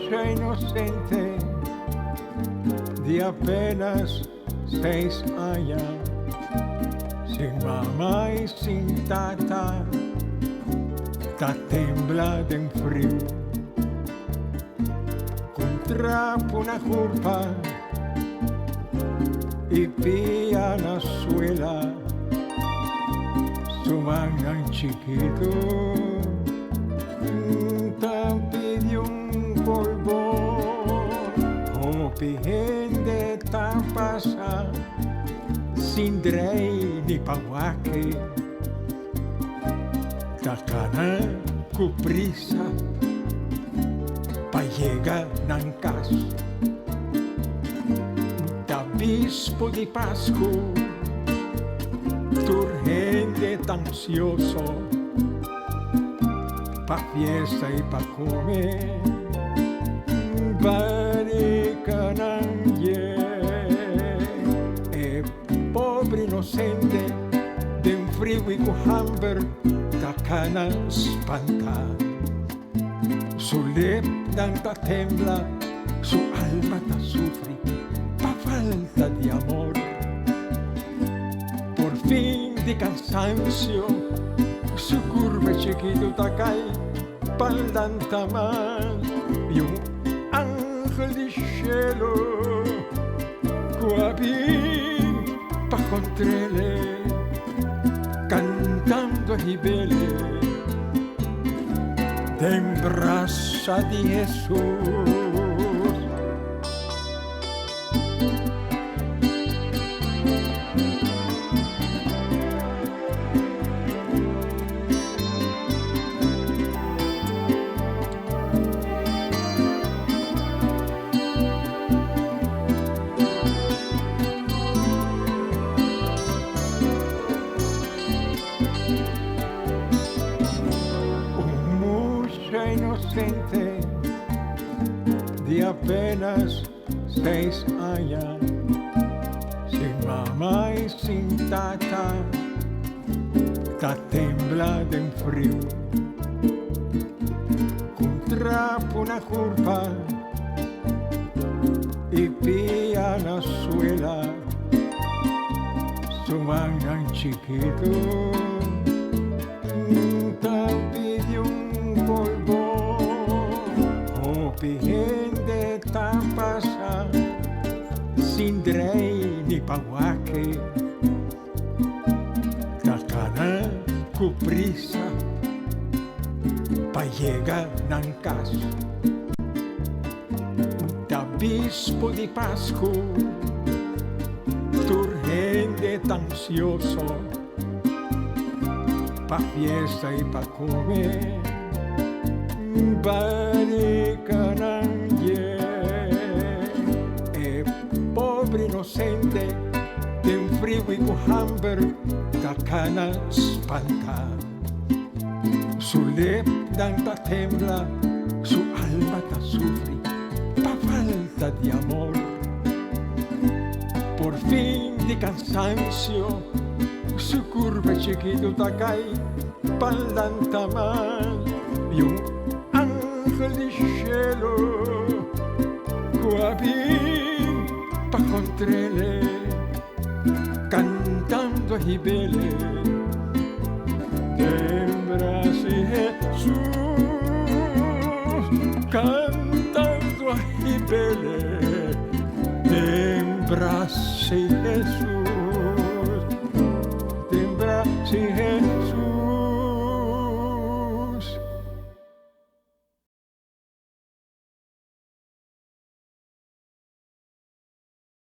muchacha inocente de apenas 6 años, sin mamá y sin tata, está temblada en frío, contrapo una curva y pilla la suela, su manga chiquito, pidió un polvo, o pijende tapasa, sin drey ni paguaque, takana cuprisa, pa llegar nan casa, da bispo di Pascu, turgente ansioso, pa fiesta y pa comer, baricananje, pobre inocente de un frío y cuhamber, da cana espanta, su lep tanta tembla, su alma ta sufre, pa falta de amor, por fin de cansancio, su curva chiquito ta cae, pa'l mal, y un ángel de cielo, guapín pa' contrele, cantando a ribele, de embraça de Jesús. Inocente de apenas 6 años, sin mamá y sin tata, está temblada en frío, contrapo una curva y pilla la suela, su manga chiquito, pidió un polvo, o pijende tapasa, sin drey ni paguaque, takana cuprisa, pa llegar nan casa, da bispo di Pascu, turgente ansioso, pa fiesta y pa comer, baricananje, pobre inocente de un frío y cuhamber, takana espanta, su lep tanta tembla, su alma ta sufre, pa falta de amor, por fin de cansancio, su curva chiquito ta cae, pa'l mal, y un ángel de cielo, guapín pa' contrele, cantando a ribele, tembras y Jesús, cantando a ribele, tembras y Jesús.